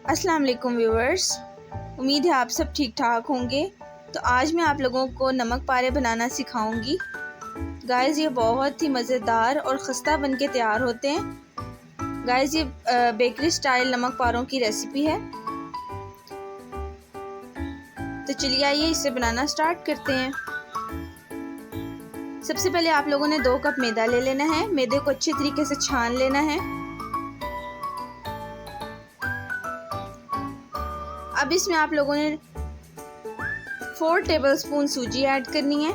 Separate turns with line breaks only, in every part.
अस्सलाम वालेकुम व्यूवर्स, उम्मीद है आप सब ठीक ठाक होंगे। तो आज मैं आप लोगों को नमक पारे बनाना सिखाऊंगी। गाइस ये बहुत ही मज़ेदार और खस्ता बन के तैयार होते हैं। गाइस ये बेकरी स्टाइल नमक पारों की रेसिपी है। तो चलिए आइए इसे बनाना स्टार्ट करते हैं। सबसे पहले आप लोगों ने 2 कप मैदा ले लेना है। मैदे को अच्छे तरीके से छान लेना है। अब इसमें आप लोगों ने 4 टेबलस्पून सूजी ऐड करनी है।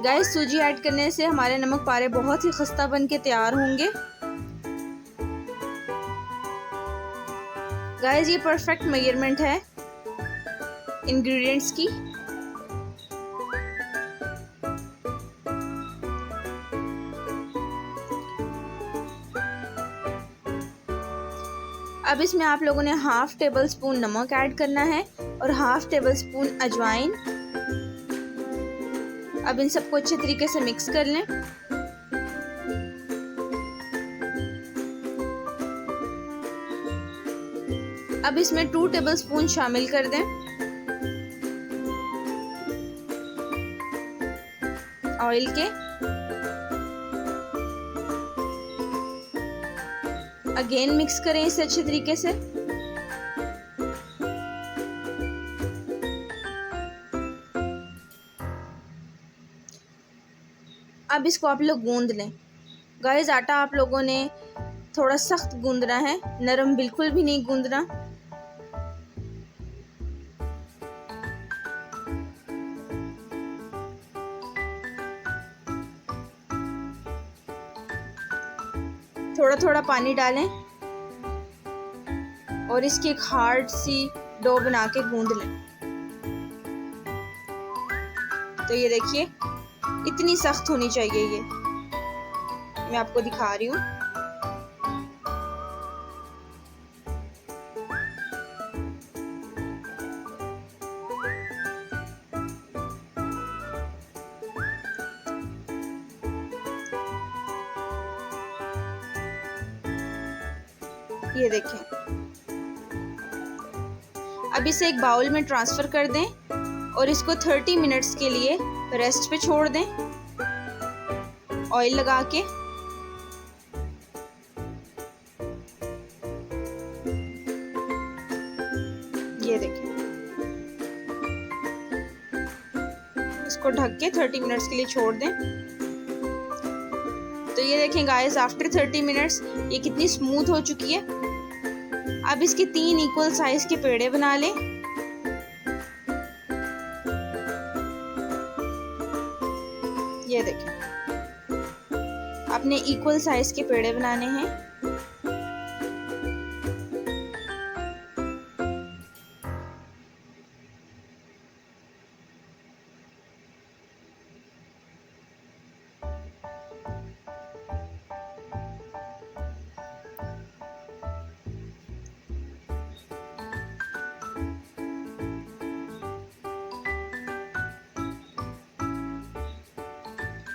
गाइस सूजी ऐड करने से हमारे नमक पारे बहुत ही खस्ता बन के तैयार होंगे। गाइस ये परफेक्ट मेजरमेंट है इंग्रेडिएंट्स की। अब इसमें आप लोगों ने 1/2 टेबलस्पून नमक ऐड करना है और 1/2 टेबलस्पून अजवाइन। अब इन सबको अच्छे तरीके से मिक्स कर लें। अब इसमें 2 टेबलस्पून शामिल कर दें ऑयल के। अगेन मिक्स करें इसे अच्छे तरीके से। अब इसको आप लोग गूंद लें। गाइस आटा आप लोगों ने थोड़ा सख्त गूंदना है, नरम बिल्कुल भी नहीं गूंदना। थोड़ा थोड़ा पानी डालें और इसकी एक हार्ड सी डो बना के गूंद लें। तो ये देखिए इतनी सख्त होनी चाहिए। ये मैं आपको दिखा रही हूँ। ये देखें। अब इसे एक बाउल में ट्रांसफ़र कर दें और इसको 30 मिनट्स के लिए रेस्ट पे छोड़ दें ऑयल लगा के। ये देखें, इसको ढक के 30 मिनट्स के लिए छोड़ दें। तो ये देखें गाइस आफ्टर 30 मिनट्स ये कितनी स्मूथ हो चुकी है। अब इसके 3 इक्वल साइज के पेड़े बना लें। ये देखें आपने इक्वल साइज के पेड़े बनाने हैं।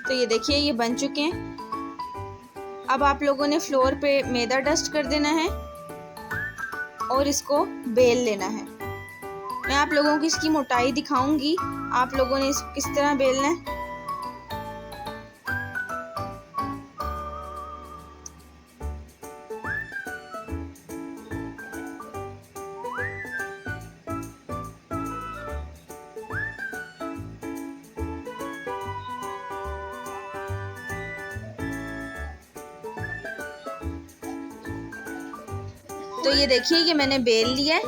तो ये देखिए ये बन चुके हैं। अब आप लोगों ने फ्लोर पे मैदा डस्ट कर देना है और इसको बेल लेना है। मैं आप लोगों को इसकी मोटाई दिखाऊंगी, आप लोगों ने इसको किस तरह बेलना है। तो ये देखिए ये मैंने बेल लिया है।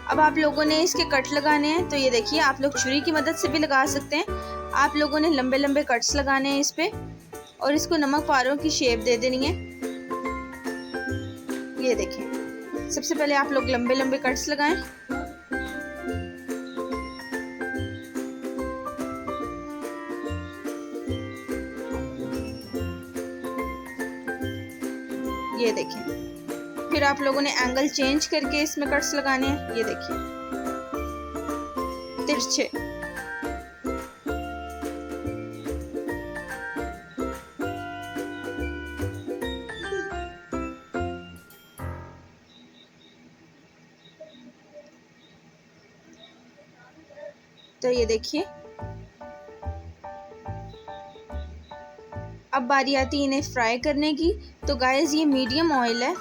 अब आप लोगों ने इसके कट लगाने हैं। तो ये देखिए आप लोग छुरी की मदद से भी लगा सकते हैं। आप लोगों ने लंबे लंबे कट्स लगाने हैं इस पे और इसको नमक पारों की शेप दे देनी है। ये देखें सबसे पहले आप लोग लंबे लंबे कट्स लगाएं। ये देखें फिर आप लोगों ने एंगल चेंज करके इसमें कट्स लगाने हैं। ये देखिए तिरछे। तो ये देखिए, अब बारी आती है इन्हें फ्राई करने की। तो गाइस ये मीडियम ऑयल है,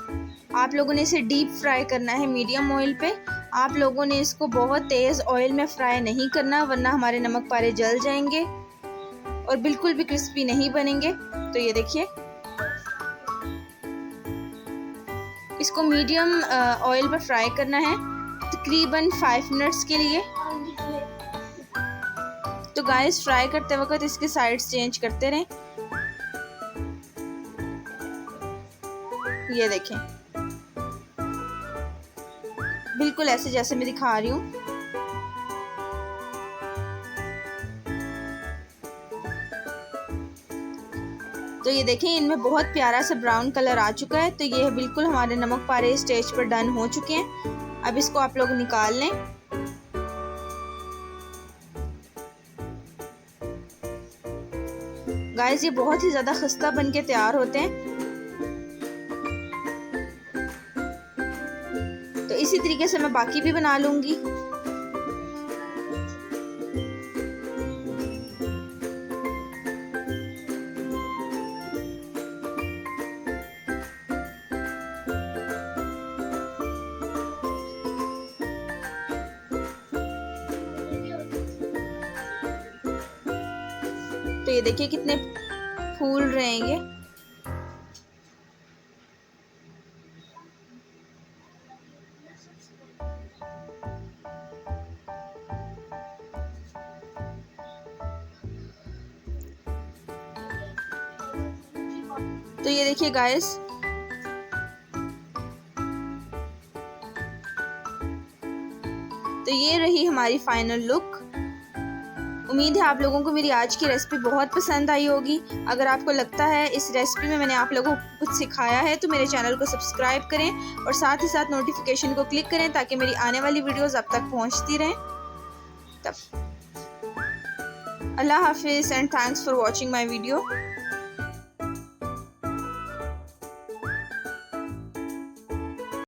आप लोगों ने इसे डीप फ्राई करना है मीडियम ऑयल पे। आप लोगों ने इसको बहुत तेज़ ऑयल में फ्राई नहीं करना, वरना हमारे नमक पारे जल जाएंगे और बिल्कुल भी क्रिस्पी नहीं बनेंगे। तो ये देखिए, इसको मीडियम ऑयल पर फ्राई करना है तकरीबन 5 मिनट्स के लिए। तो गाइस फ्राई करते वक्त इसके साइड्स चेंज करते रहें। ये देखें, बिल्कुल ऐसे जैसे मैं दिखा रही हूँ। तो ये देखें, इनमें बहुत प्यारा सा ब्राउन कलर आ चुका है। तो ये बिल्कुल हमारे नमक पारे स्टेज पर डन हो चुके हैं। अब इसको आप लोग निकाल लें। गाइस ये बहुत ही ज़्यादा खस्ता बन के तैयार होते हैं। तो इसी तरीके से मैं बाकी भी बना लूँगी। तो ये देखिए कितने फूल रहेंगे। तो ये देखिए गाइस, तो ये रही हमारी फाइनल लुक। उम्मीद है आप लोगों को मेरी आज की रेसिपी बहुत पसंद आई होगी। अगर आपको लगता है इस रेसिपी में मैंने आप लोगों को कुछ सिखाया है तो मेरे चैनल को सब्सक्राइब करें और साथ ही साथ नोटिफिकेशन को क्लिक करें ताकि मेरी आने वाली वीडियोस आप तक पहुंचती रहें। तब अल्लाह हाफिज़ and thanks for watching my video.